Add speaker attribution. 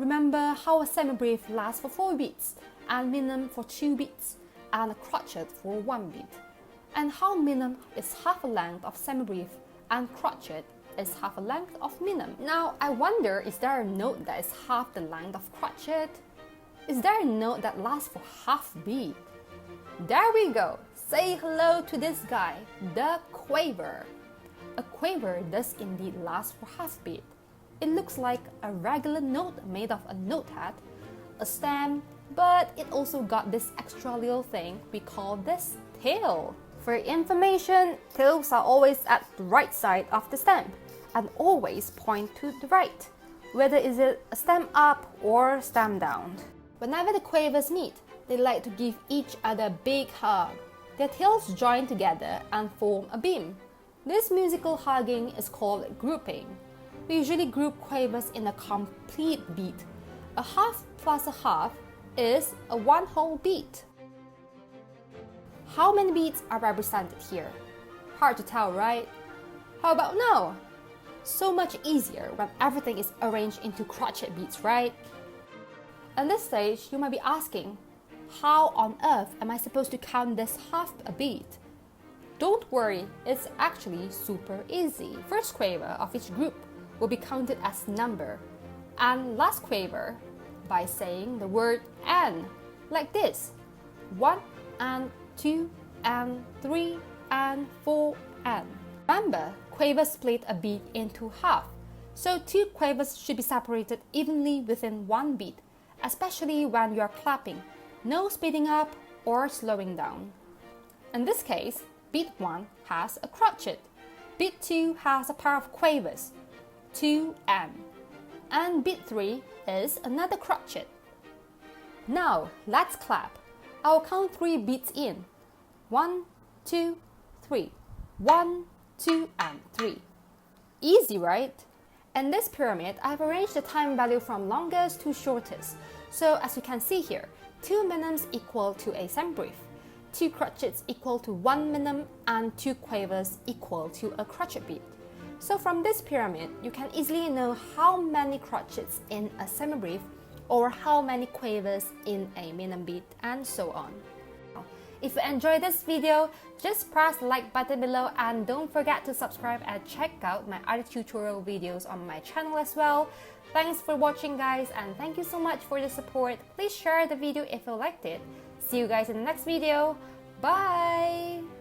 Speaker 1: Remember how a semibreve lasts for 4 beats, and minim for 2 beats, and a crotchet for 1 beat. And how minim is half a length of semibreve, and crotchet is half a length of minim. Now, I wonder, is there a note that is half the length of crotchet? Is there a note that lasts for half beat? There we go! Say hello to this guy, the quaver. A quaver does indeed last for half beat. It looks like a regular note made of a notehead, a stem, but it also got this extra little thing we call this tail. For information, tails are always at the right side of the stem and always point to the right, whether is it a stem up or stem down. Whenever the quavers meet, they like to give each other a big hug. Their tails join together and form a beam. This musical hugging is called grouping. We usually group quavers in a complete beat. A half plus a half is a 1 whole beat. How many beats are represented here? Hard to tell, right? How about now? So much easier when everything is arranged into crochet beats, right? At this stage, you might be asking, how on earth am I supposed to count this half a beat? Don't worry, it's actually super easy. First quaver of each group will be counted as number, and last quaver by saying the word and, like this: 1 and 2 and 3 and 4 and. Remember, quavers split a beat into half, so 2 quavers should be separated evenly within 1 beat, especially when you are clapping, no speeding up or slowing down. In this case, beat 1 has a crotchet, beat 2 has a pair of quavers, 2 and beat 3 is another crotchet. Now let's clap. I'll count 3 beats in. 1, 2, 3. 1, 2 and 3. Easy, right? In this pyramid, I've arranged the time value from longest to shortest. So as you can see here, 2 minims equal to a semibreve, 2 crotchets equal to 1 minim, and 2 quavers equal to a crotchet beat. So from this pyramid, you can easily know how many crotchets in a semibreve or how many quavers in a minim beat, and so on. If you enjoyed this video, just press the like button below and don't forget to subscribe and check out my other tutorial videos on my channel as well. Thanks for watching, guys, and thank you so much for the support. Please share the video if you liked it. See you guys in the next video. Bye!